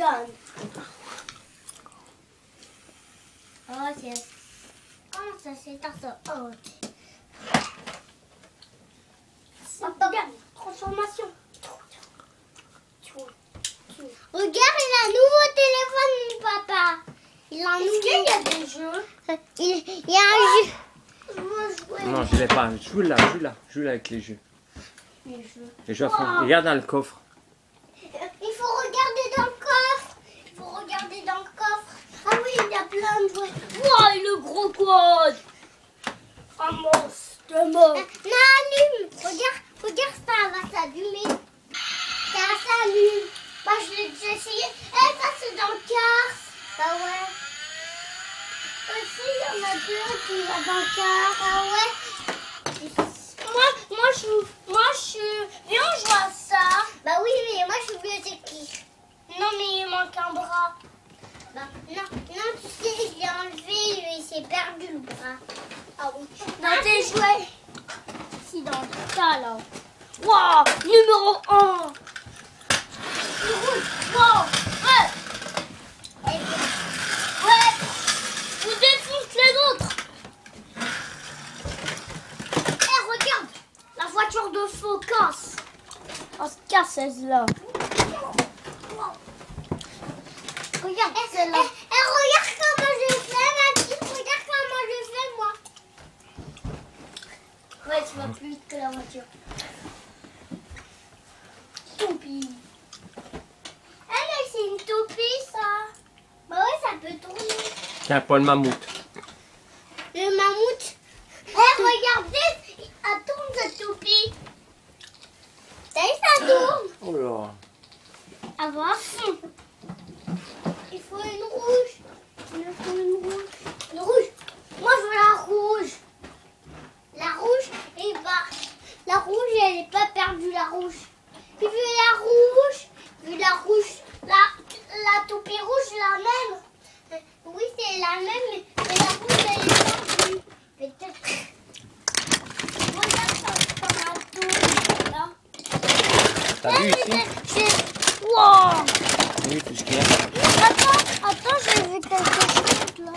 gagne. Oh, c'est... Comment ça, c'est ça? Oh, ok. Papa, transformation. Regarde, il a un nouveau téléphone, mon papa. Il a un nouveau... Est-ce qu'il y a des jeux? Il y a un jeu. Je veux jouer. Non, je l'ai pas. Joue là avec les jeux. Les jeux à fond. Wow. Regarde dans le coffre. Il faut regarder dans le coffre. Il faut regarder dans le coffre. Ah oui, il y a plein de jouets. Wow, le gros code. Un monstre mort. Non, allume. Regarde, ça va s'allumer. Ça s'allume. Bah, je l'ai déjà essayé. Eh, ça, c'est dans le car. Ah ouais. Aussi, il y en a deux qui va dans le car. Ah ouais. Moi, je viens, on joue à ça. Bah oui, mais moi, je suis mieux équipé. Non, mais il manque un bras. Bah, non, tu sais, je l'ai enlevé, il s'est perdu le bras. Ah oui. Dans tes jouets. Si, dans le tas, là. Waouh, numéro 1. Le rouge. Wow. Ouais. Ouais. Je défonce les autres. Regarde, la voiture de Focus. On se casse celle-là. Regarde celle-là. Regarde comment je fais, Mathilde. Regarde comment je fais, moi. Ouais, tu vas plus vite que la voiture. Toupie. Ah, mais c'est une toupie, ça. Bah ouais, ça peut tourner. Tiens, pas le mammouth. Le mammouth. Regardez. Attends, cette toupie. T'as vu, ça tourne. Oh là. Avant. Il faut une rouge. Il faut une rouge. Une rouge. Moi, je veux la rouge. La rouge, et bah, la rouge, elle n'est pas perdue, la rouge. Tu veux la rouge? Tu veux la rouge? La toupie rouge, la même. Oui, c'est la même, mais la rouge, elle est perdue. Peut-être. Regarde ça, comme un tour, là. T'as vu ici? Wow! Oui, tout ce qu'il y a. Attends, j'ai vu quelque chose là.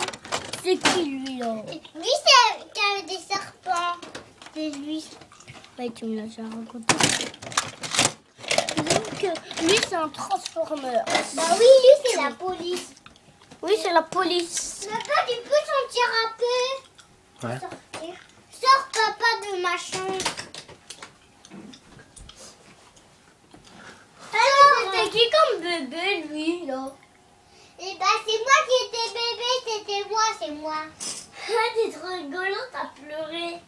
C'est qui lui là? Lui, c'est qui avait des serpents. C'est lui. Ouais, tu me l'as déjà raconté. Donc, lui, c'est un transformer. Bah oui, lui, c'est la police. Oui, c'est la police. Papa, tu peux sortir un peu? Ouais. Sortir. Sors, papa, de ma chambre. C'était qui comme bébé, lui, là? Eh ben, c'est moi qui étais bébé, c'était moi, c'est moi. Ah, t'es trop rigolo, t'as pleuré.